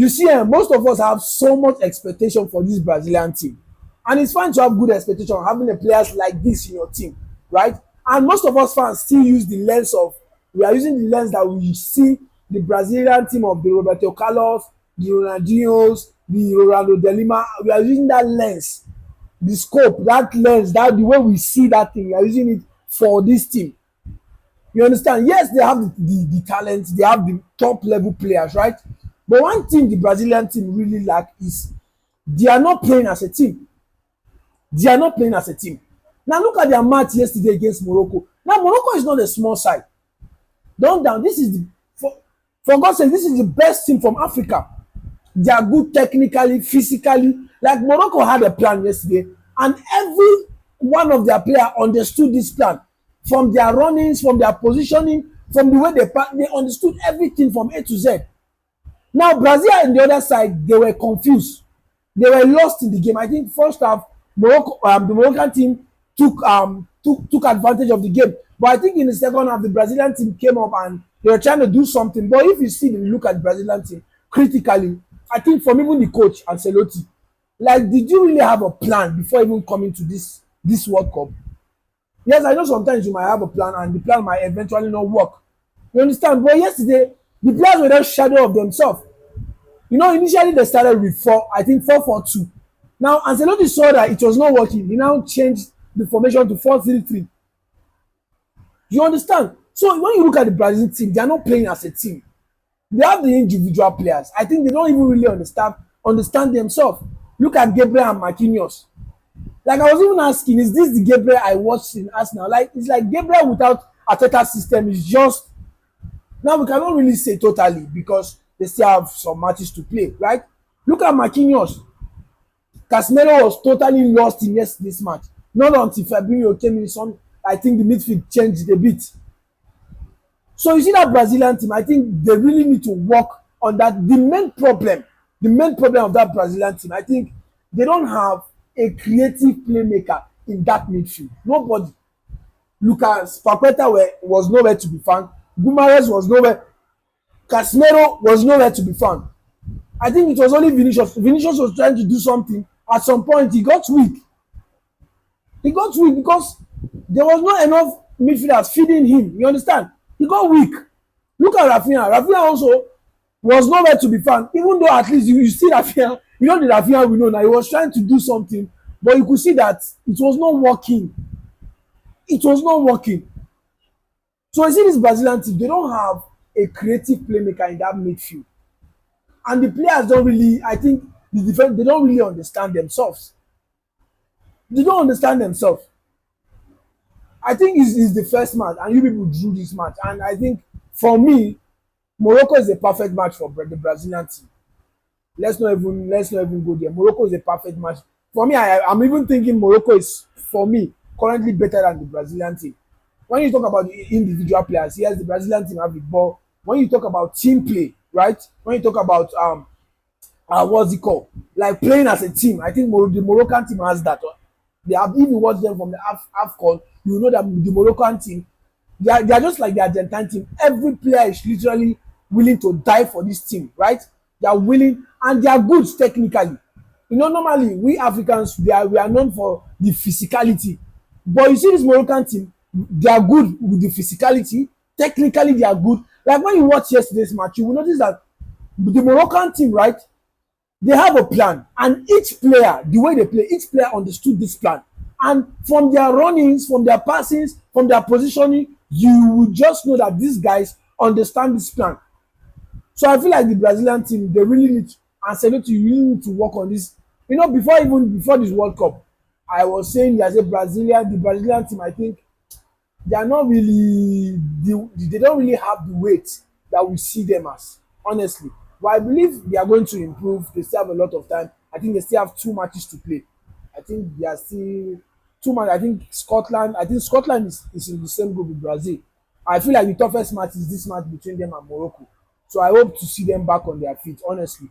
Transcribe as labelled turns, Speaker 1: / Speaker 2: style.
Speaker 1: You see, most of us have so much expectation for this Brazilian team, and it's fine to have good expectation having a players like this in your team, right? And most of us fans still use the lens of we are using the lens that we see the Brazilian team of the Roberto Carlos, the Ronaldinhos, the Ronaldo de Lima. We are using that lens, the scope, that lens, that the way we see that thing. We are using it for this team. You understand? Yes, they have the talent, they have the top level players, right? But one thing the Brazilian team really lack is they are not playing as a team. They are not playing as a team. Now look at their match yesterday against Morocco. Now Morocco is not a small side. Don't down. This is the for God's sake, this is the best team from Africa. They are good technically, physically. Like Morocco had a plan yesterday, and every one of their players understood this plan. From their runnings, from their positioning, from the way they understood everything from A to Z. Now Brazil on the other side, they were confused. They were lost in the game. I think first half, Morocco, the Moroccan team took advantage of the game. But I think in the second half, the Brazilian team came up and they were trying to do something. But if you see, you look at the Brazilian team critically, I think from even the coach Ancelotti, like, did you really have a plan before even coming to this World Cup? Yes, I know sometimes you might have a plan and the plan might eventually not work. You understand? But yesterday, the players were just shadow of themselves. You know, initially they started with 4-4-2. Now, Ancelotti saw that it was not working. He now changed the formation to 4-3-3. You understand? So when you look at the Brazil team, they are not playing as a team. They have the individual players. I think they don't even really understand themselves. Look at Gabriel and Marquinhos. Like, I was even asking, is this the Gabriel I watched in Arsenal? Like, it's like Gabriel without Arteta's system is just. Now we cannot really say totally because they still have some matches to play, right? Look at Marquinhos. Casemiro was totally lost in yesterday's match. Not until Fabinho came in. I think the midfield changed a bit. So you see that Brazilian team, I think they really need to work on that. The main problem of that Brazilian team, I think they don't have a creative playmaker in that midfield. Nobody. Lucas Paqueta was nowhere to be found. Gumares was nowhere. Casemiro was nowhere to be found. I think it was only Vinicius. Vinicius was trying to do something. At some point, he got weak. He got weak because there was not enough midfielders feeding him. You understand? He got weak. Look at Rafinha. Rafinha also was nowhere to be found. Even though at least you see Rafinha, you know the Rafinha we know now. He was trying to do something, but you could see that it was not working. It was not working. So you see this Brazilian team, they don't have a creative playmaker in that midfield. And the players don't really, I think, they don't really understand themselves. They don't understand themselves. I think it's the first match, and you people drew this match. And I think, for me, Morocco is a perfect match for the Brazilian team. Let's not even go there. Morocco is a perfect match. For me, I'm even thinking Morocco is, for me, currently better than the Brazilian team. When you talk about the individual players, yes, the Brazilian team have the ball. When you talk about team play, right? When you talk about what's it called? Like playing as a team, I think the Moroccan team has that. They have, if you watch them from the AFCON, you know that the Moroccan team, they are just like the Argentine team. Every player is literally willing to die for this team, right? They are willing and they are good technically. You know, normally we Africans, we are known for the physicality. But you see this Moroccan team, they are good with the physicality. Technically, they are good. Like when you watch yesterday's match, you will notice that the Moroccan team, right? They have a plan, and each player, the way they play, each player understood this plan. And from their runnings, from their passings, from their positioning, you will just know that these guys understand this plan. So I feel like the Brazilian team, they really need, Ancelotti, you really need to work on this. You know, before this World Cup, I was saying as a the Brazilian team, I think they are not really, they don't really have the weight that we see them as, honestly. But I believe they are going to improve. They still have a lot of time. I think they still have 2 matches to play. I think they are still 2 matches. I think Scotland is in the same group with Brazil. I feel like the toughest match is this match between them and Morocco. So I hope to see them back on their feet, honestly.